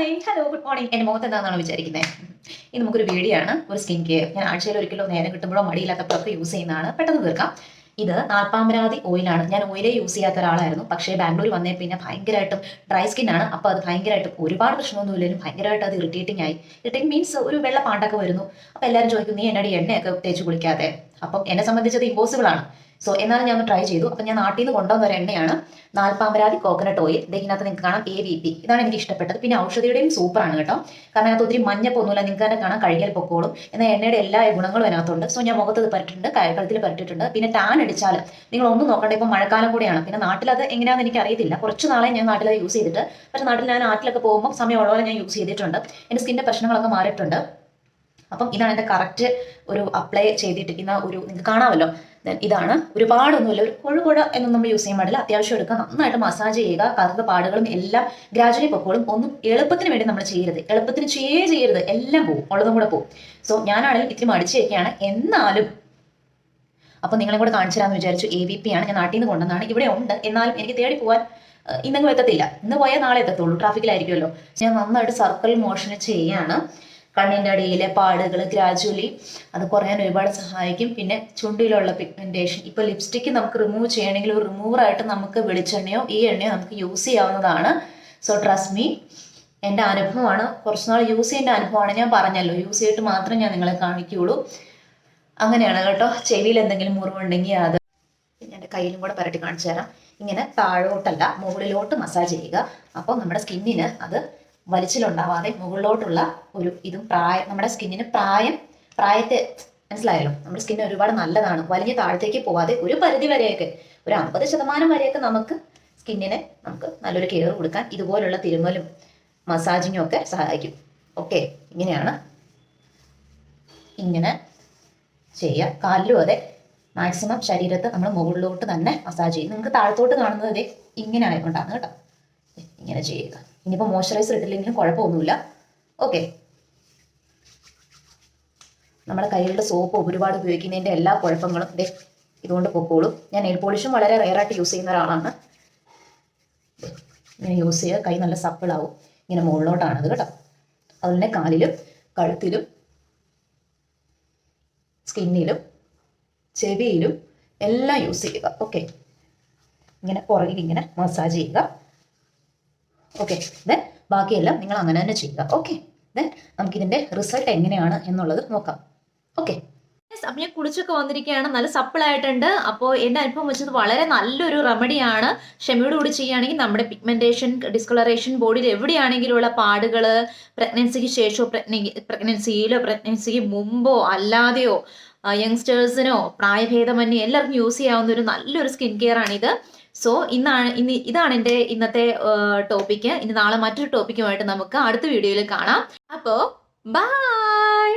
Hello good morning. എൻ്റെ മുഖത്ത് എന്താണെന്നാണ് വിചാരിക്കുന്നത്? ഇത് നമുക്കൊരു വീഡിയോ ആണ്, ഒരു സ്കിൻ കെയർ. ഞാൻ ആഴ്ചയിൽ ഒരിക്കലോ നേരം കിട്ടുമ്പോഴോ മടിയില്ലാത്തപ്പോഴൊക്കെ യൂസ് ചെയ്യുന്നതാണ്. പെട്ടെന്ന് തീർക്കാം. ഇത് നാൽപ്പാമരാതി ഓയിലാണ്. ഞാൻ ഓയിലേ യൂസ് ചെയ്യാത്ത ഒരാളായിരുന്നു. പക്ഷേ ബാംഗ്ലൂർ വന്നേ പിന്നെ ഭയങ്കരമായിട്ടും ഡ്രൈ സ്കിൻ ആണ്. അപ്പോൾ അത് ഭയങ്കരമായിട്ടും ഒരുപാട് പ്രശ്നമൊന്നുമില്ലെങ്കിലും ഭയങ്കരമായിട്ട് അത് ഇറിറ്റേറ്റിംഗ് ആയി. ഇറിറ്റേറ്റിംഗ് മീൻസ് ഒരു വെള്ള പാണ്ടൊക്കെ വരുന്നു. അപ്പോൾ എല്ലാവരും ചോദിക്കും, നീ എന്നടി എണ്ണയൊക്കെ തേച്ച് കുളിക്കാതെ? അപ്പം എന്നെ സംബന്ധിച്ചത് ഇമ്പോസിബിൾ ആണ്. സോ എന്നാലും ഞാൻ ഒന്ന് ട്രൈ ചെയ്തു. അപ്പം ഞാൻ നാട്ടിൽ നിന്ന് കൊണ്ടുവന്ന ഒരു എണ്ണയാണ് നാൽപ്പാമരാതി കോക്കനട്ട് ഓയിൽ. ഇതിനകത്ത് നിങ്ങൾക്ക് കാണാം AVP. ഇതാണ് എനിക്ക് ഇഷ്ടപ്പെട്ടത്. പിന്നെ ഔഷധിയുടെയും സൂപ്പറാണ് കേട്ടോ. കാരണം അതിനകത്ത് ഒത്തിരി മഞ്ഞപ്പൊന്നുമില്ല. നിങ്ങൾക്ക് തന്നെ കാണാം, കഴുകിയാൽ പൊക്കോളും. എന്നാൽ എണ്ണയുടെ എല്ലാ ഗുണങ്ങളും അതിനകത്തുണ്ട്. സോ ഞാൻ മുഖത്ത് പരട്ടിട്ടുണ്ട്, കഴുത്തിൽ പരട്ടിയിട്ടുണ്ട്. പിന്നെ ടാൻ അടിച്ചാൽ നിങ്ങൾ ഒന്നും നോക്കണ്ട. ഇപ്പം മഴക്കാലം കൂടെയാണ്. പിന്നെ നാട്ടിലത് എങ്ങനെയാണെന്ന് എനിക്ക് അറിയത്തില്ല. കുറച്ച് നാളെ ഞാൻ നാട്ടിലത് യൂസ് ചെയ്തിട്ട്. പക്ഷേ നാട്ടിലൊക്കെ പോകുമ്പോൾ സമയമുള്ളവരെ ഞാൻ യൂസ് ചെയ്തിട്ടുണ്ട്. എൻ്റെ സ്കിൻ്റെ പ്രശ്നങ്ങളൊക്കെ മാറിയിട്ടുണ്ട്. അപ്പം ഇതാണ് എൻ്റെ കറക്റ്റ് ഒരു അപ്ലൈ ചെയ്തിട്ടിരിക്കുന്ന ഒരു, നിങ്ങൾക്ക് കാണാമല്ലോ. ഇതാണ്, ഒരുപാടൊന്നുമില്ല, ഒരു കൊഴുകൊഴ എന്നൊന്നും നമ്മൾ യൂസ് ചെയ്യാൻ പാടില്ല. അത്യാവശ്യം എടുക്കുക, നന്നായിട്ട് മസാജ് ചെയ്യുക. കറുത്ത പാടുകളും എല്ലാം ഗ്രാജുവലി പൊക്കോളും. ഒന്നും എളുപ്പത്തിന് വേണ്ടി നമ്മൾ ചെയ്യരുത്, എളുപ്പത്തിന് ചെയ്യരുത്. എല്ലാം പോവും, ഉള്ളതും കൂടെ പോവും. സോ ഞാനാണെങ്കിൽ ഇത്തിരി മടിച്ചു വയ്ക്കുകയാണ്. എന്നാലും അപ്പം നിങ്ങളെ കൂടെ കാണിച്ചു തരാമെന്ന് വിചാരിച്ചു. AVP ആണ്, ഞാൻ നാട്ടിൽ നിന്ന് കൊണ്ടുവന്നാണ്. ഇവിടെ ഉണ്ട്, എന്നാലും എനിക്ക് തേടി പോകാൻ ഇന്നങ്ങും എത്തത്തില്ല. ഇന്ന് പോയാൽ നാളെ എത്തത്തുള്ളൂ, ട്രാഫിക്കിലായിരിക്കുമല്ലോ. ഞാൻ നന്നായിട്ട് സർക്കിൾ മോഷൻ ചെയ്യാണ്. കണ്ണിൻ്റെ അടിയിലെ പാടുകൾ ഗ്രാജുവലി അത് കുറയാൻ ഒരുപാട് സഹായിക്കും. പിന്നെ ചുണ്ടിലുള്ള പിഗ്മെൻറ്റേഷൻ, ഇപ്പോൾ ലിപ്സ്റ്റിക്ക് നമുക്ക് റിമൂവ് ചെയ്യണമെങ്കിൽ ഒരു റിമൂവറായിട്ട് നമുക്ക് വെളിച്ചെണ്ണയോ ഈ എണ്ണയോ നമുക്ക് യൂസ് ചെയ്യാവുന്നതാണ്. സോ ട്രസ്റ്റ് മീ, എൻ്റെ അനുഭവമാണ്. കുറച്ച് നാൾ യൂസ് ചെയ്യേണ്ട അനുഭവമാണ്. ഞാൻ പറഞ്ഞല്ലോ, യൂസ് ചെയ്തിട്ട് മാത്രമേ ഞാൻ നിങ്ങളെ കാണിക്കുകയുള്ളൂ. അങ്ങനെയാണ് കേട്ടോ. ചെവിയിൽ എന്തെങ്കിലും മുറിവുണ്ടെങ്കിൽ അത് എൻ്റെ കയ്യിലും കൂടെ പരട്ടി കാണിച്ചു തരാം. ഇങ്ങനെ താഴോട്ടല്ല മുകളിലോട്ട് മസാജ് ചെയ്യുക. അപ്പോൾ നമ്മുടെ സ്കിന്നിന് അത് വലിച്ചിലുണ്ടാവാതെ മുകളിലോട്ടുള്ള ഒരു ഇതും നമ്മുടെ സ്കിന്നിന് പ്രായത്തെ മനസ്സിലായല്ലോ. നമ്മുടെ സ്കിന്നിന് ഒരുപാട് നല്ലതാണ്. വലിയ താഴത്തേക്ക് പോവാതെ ഒരു പരിധി വരെയൊക്കെ, ഒരു 50% വരെയൊക്കെ നമുക്ക് സ്കിന്നിനെ നമുക്ക് നല്ലൊരു കെയർ കൊടുക്കാൻ ഇതുപോലുള്ള തിരുമലും മസാജിങ്ങും ഒക്കെ സഹായിക്കും. ഓക്കെ, ഇങ്ങനെയാണ്, ഇങ്ങനെ ചെയ്യുക. കാലിലും അതെ, മാക്സിമം ശരീരത്ത് നമ്മൾ മുകളിലോട്ട് തന്നെ മസാജ് ചെയ്യും. നിങ്ങൾക്ക് താഴത്തോട്ട് കാണുന്നത് അതെ ഇങ്ങനെ ആയതുകൊണ്ടാണ് കേട്ടോ. ഇങ്ങനെ ചെയ്യുക. ഇനിയിപ്പോൾ മോയ്സ്ചറൈസർ ഇട്ടില്ലെങ്കിലും കുഴപ്പമൊന്നുമില്ല. ഓക്കെ, നമ്മുടെ കയ്യിലുള്ള സോപ്പ് ഒരുപാട് ഉപയോഗിക്കുന്നതിൻ്റെ എല്ലാ കുഴപ്പങ്ങളും ഇതുകൊണ്ട് പൊക്കോളും. ഞാൻ നെയിൽ പോളിഷും വളരെ റെയറായിട്ട് യൂസ് ചെയ്യുന്ന ഒരാളാണ്. ഇങ്ങനെ യൂസ് ചെയ്യുക, കൈ നല്ല സപ്പിളാവും. ഇങ്ങനെ മുകളിലോട്ടാണത് കേട്ടോ. അതുപോലെ കാലിലും കഴുത്തിലും സ്കിന്നിലും ചെവിയിലും എല്ലാം യൂസ് ചെയ്യുക. ഓക്കെ, ഇങ്ങനെ പുറകിൽ ഇങ്ങനെ മസാജ് ചെയ്യുക. ഓക്കെ, ദെൻ ബാക്കിയെല്ലാം നിങ്ങൾ അങ്ങനെ തന്നെ ചെയ്യുക. ഓക്കെ, ദെൻ നമുക്കിതിൻ്റെ റിസൾട്ട് എങ്ങനെയാണ് എന്നുള്ളത് നോക്കാം. ഓക്കെ, അപ്പം ഞാൻ കുളിച്ചൊക്കെ വന്നിരിക്കുകയാണ്, നല്ല സപ്പിളായിട്ടുണ്ട്. അപ്പോൾ എൻ്റെ അനുഭവം വെച്ചത് വളരെ നല്ലൊരു റെമഡിയാണ്. ക്ഷമയോട് കൂടി ചെയ്യുകയാണെങ്കിൽ നമ്മുടെ പിഗ്മെൻറ്റേഷൻ, ഡിസ്കളറേഷൻ, ബോഡിയിൽ എവിടെയാണെങ്കിലും ഉള്ള പാടുകൾ, പ്രഗ്നൻസിക്ക് ശേഷമോ പ്രഗ്നൻസിയിലോ പ്രഗ്നൻസിക്ക് മുമ്പോ അല്ലാതെയോ യങ്സ്റ്റേഴ്സിനോ പ്രായഭേദമന്യേ എല്ലാവർക്കും യൂസ് ചെയ്യാവുന്ന ഒരു നല്ലൊരു സ്കിൻ കെയർ ആണിത്. സോ ഇതാണ് എൻ്റെ ഇന്നത്തെ ടോപ്പിക്ക്. ഇനി നാളെ മറ്റൊരു ടോപ്പിക്കുമായിട്ട് നമുക്ക് അടുത്ത വീഡിയോയിൽ കാണാം. അപ്പോൾ ബൈ.